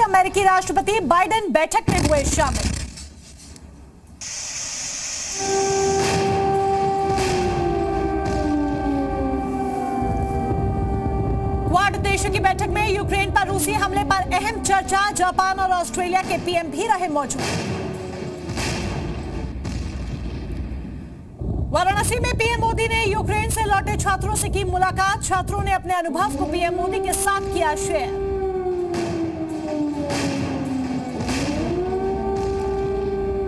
अमेरिकी राष्ट्रपति बाइडेन बैठक में हुए शामिल। क्वाड देशों की बैठक में यूक्रेन पर रूसी हमले पर अहम चर्चा। जापान और ऑस्ट्रेलिया के पीएम भी रहे मौजूद। वाराणसी में पीएम मोदी ने यूक्रेन से लौटे छात्रों से की मुलाकात। छात्रों ने अपने अनुभव को पीएम मोदी के साथ किया शेयर।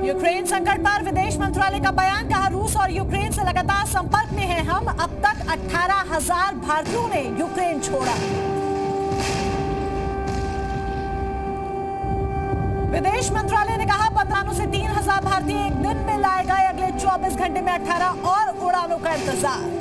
यूक्रेन संकट पर विदेश मंत्रालय का बयान। कहा, रूस और यूक्रेन से लगातार संपर्क में हैं हम। अब तक 18,000 भारतीयों ने यूक्रेन छोड़ा। विदेश मंत्रालय ने कहा, 15 से 3,000 भारतीय एक दिन में लाए गए। अगले 24 घंटे में 18 और उड़ानों का इंतजार।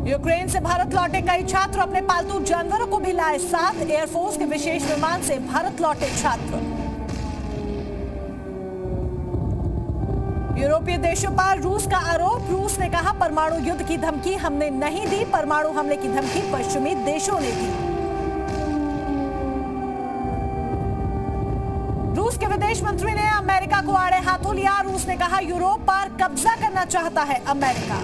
यूक्रेन से भारत लौटे कई छात्र अपने पालतू जानवरों को भी लाए साथ। एयरफोर्स के विशेष विमान से भारत लौटे छात्र। यूरोपीय देशों पर रूस का आरोप। रूस ने कहा, परमाणु युद्ध की धमकी हमने नहीं दी। परमाणु हमले की धमकी पश्चिमी देशों ने दी। रूस के विदेश मंत्री ने अमेरिका को आड़े हाथों लिया। रूस ने कहा, यूरोप पर कब्जा करना चाहता है अमेरिका।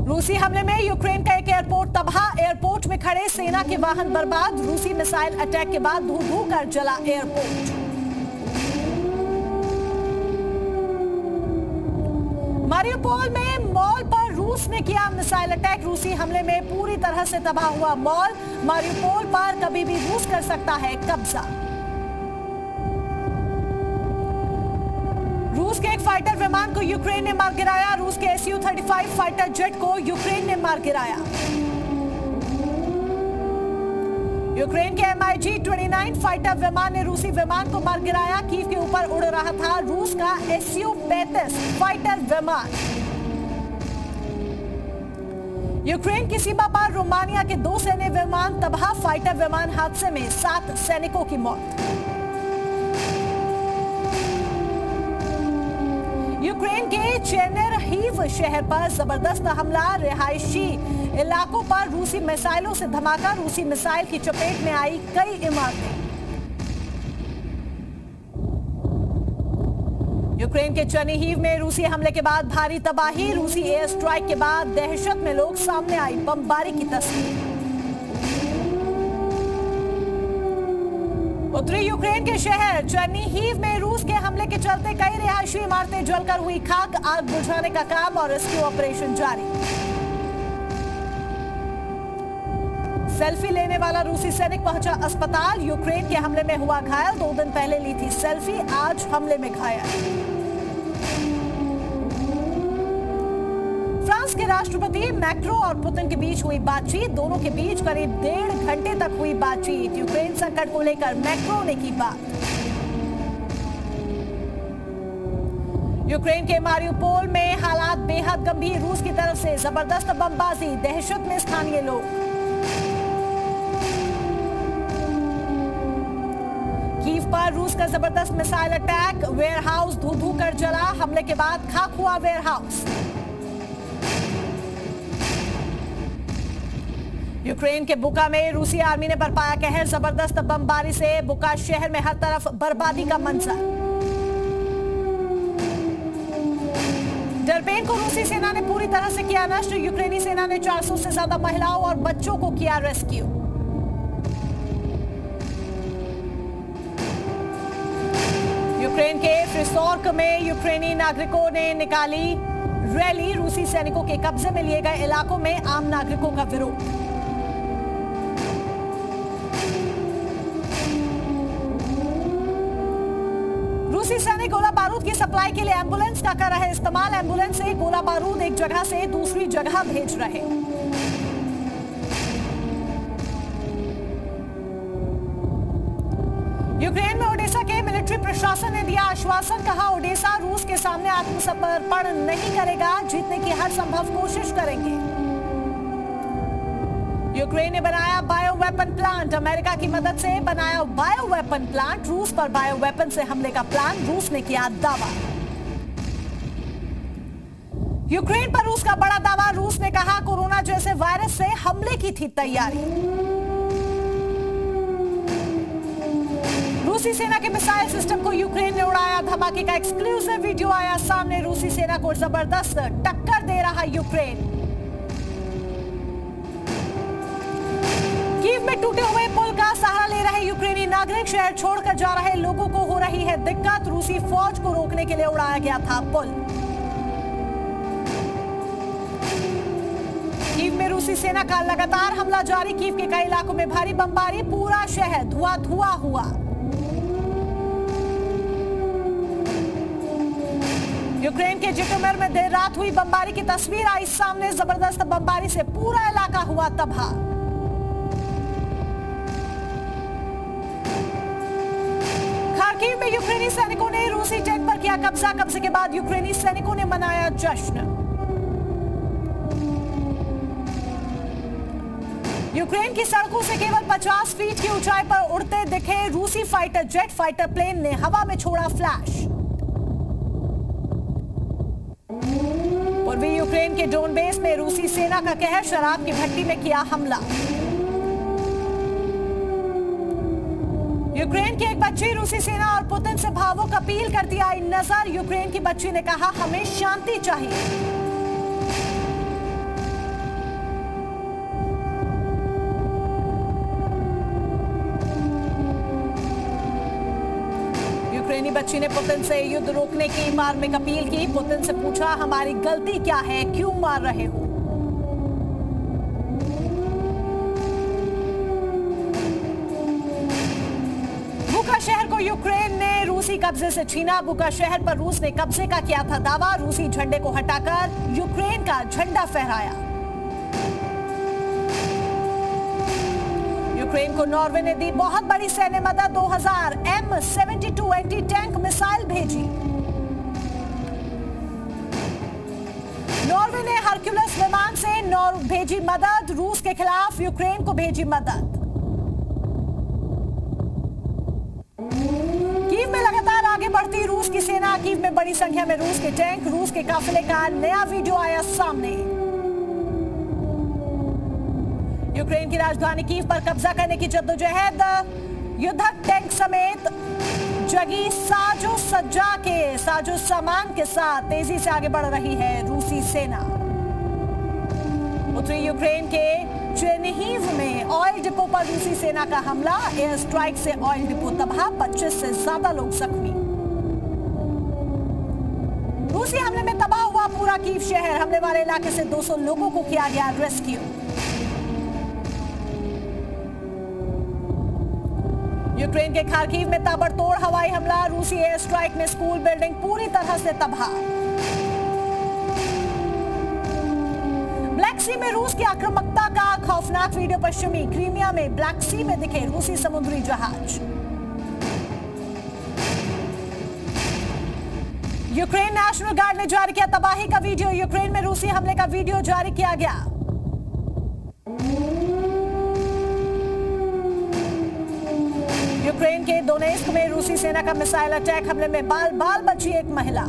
रूसी हमले में यूक्रेन का एक एयरपोर्ट तबाह। एयरपोर्ट में खड़े सेना के वाहन बर्बाद। रूसी मिसाइल अटैक के बाद धू धू कर जला एयरपोर्ट। मारिउपोल में मॉल पर रूस ने किया मिसाइल अटैक। रूसी हमले में पूरी तरह से तबाह हुआ मॉल। मारिउपोल पर कभी भी रूस कर सकता है कब्जा। रूस के एक फाइटर विमान को यूक्रेन ने मार गिराया। रूस के Su-35 फाइटर जेट को यूक्रेन ने मार गिराया। यूक्रेन के MiG-29 फाइटर विमान ने रूसी विमान को मार गिराया। कीव के ऊपर उड़ रहा था रूस का Su-35 फाइटर विमान। यूक्रेन की सीमा पर रोमानिया के 2 सैन्य विमान तबाह। फाइटर विमान हादसे में 7 सैनिकों की मौत। यूक्रेन के चेर्निहिव शहर पर जबरदस्त हमला। रिहायशी इलाकों पर रूसी मिसाइलों से धमाका। रूसी मिसाइल की चपेट में आई कई इमारतें। यूक्रेन के चेर्निहिव में रूसी हमले के बाद भारी तबाही। रूसी एयर स्ट्राइक के बाद दहशत में लोग सामने आई बमबारी की तस्वीर। उत्तरी यूक्रेन के शहर चेर्निहिव में रूस के हमले के चलते कई रिहायशी इमारतें जलकर हुई खाक। आग बुझाने का काम और रेस्क्यू ऑपरेशन जारी। सेल्फी लेने वाला रूसी सैनिक पहुंचा अस्पताल। यूक्रेन के हमले में हुआ घायल। 2 दिन पहले ली थी सेल्फी, आज हमले में घायल। फ्रांस के राष्ट्रपति मैक्रो और पुतिन के बीच हुई बातचीत। दोनों के बीच करीब 1.5 घंटे तक हुई बातचीत। यूक्रेन संकट को लेकर मैक्रो ने की बात। यूक्रेन के मारिउपोल में हालात बेहद गंभीर। रूस की तरफ से जबरदस्त बमबाजी। दहशत में स्थानीय लोग। कीव पर रूस का जबरदस्त मिसाइल अटैक। वेयरहाउस धू धू कर जला। हमले के बाद खाक हुआ वेयरहाउस। यूक्रेन के बुका में रूसी आर्मी ने बरपाया कहर। जबरदस्त बमबारी से बुका शहर में हर तरफ बर्बादी का मंजर। डरपेन को रूसी सेना ने पूरी तरह से किया नष्ट। यूक्रेनी सेना ने 400 से ज्यादा महिलाओं और बच्चों को किया रेस्क्यू। यूक्रेन के फ्रिसोर्क में यूक्रेनी नागरिकों ने निकाली रैली। रूसी सैनिकों के कब्जे में लिए गए इलाकों में आम नागरिकों का विरोध। रूसी सैनिक गोला बारूद की सप्लाई के लिए एम्बुलेंस का कर रहे इस्तेमाल। एम्बुलेंस से गोला बारूद एक जगह से दूसरी जगह भेज रहे। यूक्रेन में ओडेसा के मिलिट्री प्रशासन ने दिया आश्वासन। कहा, ओडेसा रूस के सामने आत्मसमर्पण नहीं करेगा। जीतने की हर संभव कोशिश करेंगे। यूक्रेन ने बनाया बायो वेपन प्लांट। अमेरिका की मदद से बनाया बायो वेपन प्लांट। रूस पर बायो वेपन से हमले का प्लान, रूस ने किया दावा। यूक्रेन पर रूस का बड़ा दावा। रूस ने कहा कोरोना जैसे वायरस से हमले की थी तैयारी। रूसी सेना के मिसाइल सिस्टम को यूक्रेन ने उड़ाया। धमाके का एक्सक्लूसिव वीडियो आया सामने। रूसी सेना को जबरदस्त टक्कर दे रहा यूक्रेन। कीव में टूटे हुए पुल का सहारा ले रहे यूक्रेनी नागरिक। शहर छोड़कर जा रहे लोगों को हो रही है दिक्कत। रूसी फौज को रोकने के लिए उड़ाया गया था पुल। कीव में रूसी सेना का लगातार हमला जारी। कीव के कई इलाकों में भारी बमबारी। पूरा शहर धुआं हुआ। यूक्रेन के जिटोमिर में देर रात हुई बमबारी की तस्वीर आई सामने। जबरदस्त बमबारी से पूरा इलाका हुआ तबाह। खार्किव में यूक्रेनी सैनिकों ने रूसी टैंक पर किया कब्जा। कब्जे के बाद यूक्रेनी सैनिकों ने मनाया जश्न। यूक्रेन की सड़कों से केवल 50 फीट की ऊंचाई पर उड़ते दिखे रूसी फाइटर जेट। फाइटर प्लेन ने हवा में छोड़ा फ्लैश। पूर्वी यूक्रेन के डोनबेस में रूसी सेना का कहर। शराब की भट्टी में किया हमला। यूक्रेन की एक बच्ची रूसी सेना और पुतिन से भावुक अपील करती आई नजर। यूक्रेन की बच्ची ने कहा हमें शांति चाहिए। यूक्रेनी बच्ची ने पुतिन से युद्ध रोकने की मार्मिक अपील की। पुतिन से पूछा हमारी गलती क्या है, क्यों मार रहे हो। बुका शहर को यूक्रेन ने रूसी कब्जे से छीना। बुका शहर पर रूस ने कब्जे का किया था दावा। रूसी झंडे को हटाकर यूक्रेन का झंडा फहराया। यूक्रेन को नॉर्वे ने दी बहुत बड़ी सैन्य मदद। 2000 M72 एंटी टैंक मिसाइल भेजी। नॉर्वे ने हरक्यूलस विमान से भेजी मदद। रूस के खिलाफ यूक्रेन को भेजी मदद। कीव में लगातार आगे बढ़ती रूस की सेना। कीव में बड़ी संख्या में रूस के टैंक। रूस के काफिले का नया वीडियो आया सामने। यूक्रेन की राजधानी कीव पर कब्जा करने की जद्दोजहद। युद्धक टैंक समेत जगी साजो सज्जा के साजो सामान के साथ तेजी से आगे बढ़ रही है रूसी सेना। उत्तरी यूक्रेन के चेरनिहिव में ऑयल डिपो पर रूसी सेना का हमला। एयर स्ट्राइक से ऑयल डिपो तबाह। 25 से ज्यादा लोग जख्मी। रूसी हमले में तबाह हुआ पूरा कीव शहर। हमले वाले इलाके से 200 लोगों को किया गया रेस्क्यू। यूक्रेन के खार्किव में ताबड़तोड़ हवाई हमला। रूसी एयर स्ट्राइक में स्कूल बिल्डिंग पूरी तरह से तबाह। ब्लैक सी में रूस की आक्रामकता का खौफनाक वीडियो पश्चिमी क्रीमिया में ब्लैक सी में दिखे रूसी समुद्री जहाज। यूक्रेन नेशनल गार्ड ने जारी किया तबाही का वीडियो। यूक्रेन में रूसी हमले का वीडियो जारी किया गया। यूक्रेन के दोनेत्स्क में रूसी सेना का मिसाइल अटैक। हमले में बाल बची एक महिला।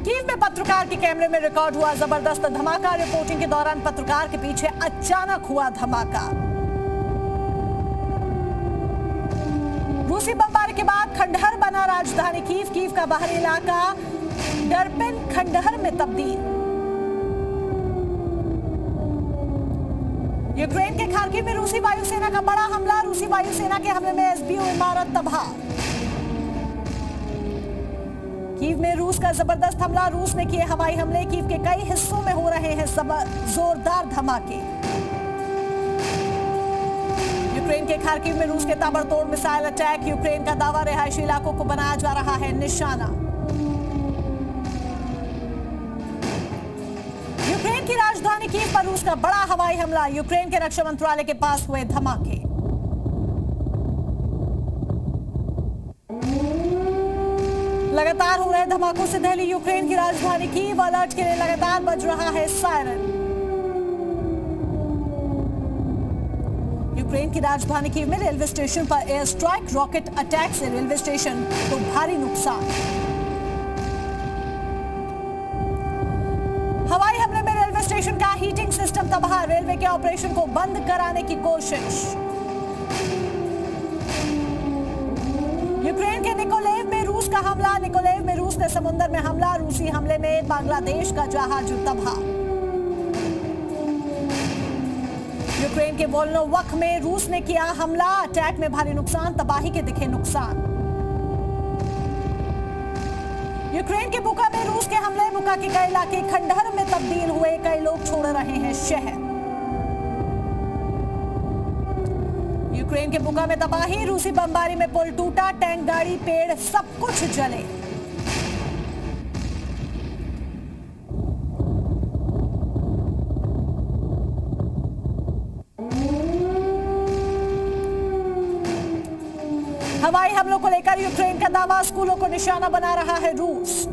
कीव में पत्रकार के कैमरे में रिकॉर्ड हुआ जबरदस्त धमाका। रिपोर्टिंग के दौरान पत्रकार के पीछे अचानक हुआ धमाका। रूसी बमबारी के बाद खंडहर बना राजधानी कीव। कीव का बाहरी इलाका डरपिन खंडहर में तब्दील। यूक्रेन के खार्किव में रूसी वायुसेना का बड़ा हमला। रूसी वायुसेना के हमले में SBU इमारत तबाह। कीव में रूस का जबरदस्त हमला। रूस ने किए हवाई हमले। कीव के कई हिस्सों में हो रहे हैं जोरदार धमाके। यूक्रेन के खार्किव में रूस के ताबड़तोड़ मिसाइल अटैक। यूक्रेन का दावा रिहायशी इलाकों को बनाया जा रहा है निशाना। यूक्रेन की राजधानी कीव पर रूस का बड़ा हवाई हमला। यूक्रेन के रक्षा मंत्रालय के पास हुए धमाके। लगातार हो रहे धमाकों से दहली यूक्रेन की राजधानी कीव, अलर्ट के लिए लगातार बज रहा है सायरन। यूक्रेन की राजधानी कीव में रेलवे स्टेशन पर एयर स्ट्राइक, रॉकेट अटैक से रेलवे स्टेशन को भारी नुकसान। हवाई हमले में रेलवे स्टेशन का हीटिंग सिस्टम तबाह, रेलवे के ऑपरेशन को बंद कराने की कोशिश। यूक्रेन के निकोलेव में रूस का हमला, निकोलेव में रूस ने समुद्र में हमला, रूसी हमले में बांग्लादेश का जहाज तबाह। यूक्रेन के वोल्नोवक में रूस ने किया हमला, अटैक में भारी नुकसान, तबाही के दिखे नुकसान। यूक्रेन के बुका में रूस के हमले, बुका के कई इलाके खंडहर में तब्दील हुए, कई लोग छोड़ रहे हैं शहर। यूक्रेन के बुका में तबाही, रूसी बमबारी में पुल टूटा, टैंक, गाड़ी, पेड़ सब कुछ जले। हवाई हमलों को लेकर यूक्रेन का दावा, स्कूलों को निशाना बना रहा है रूस।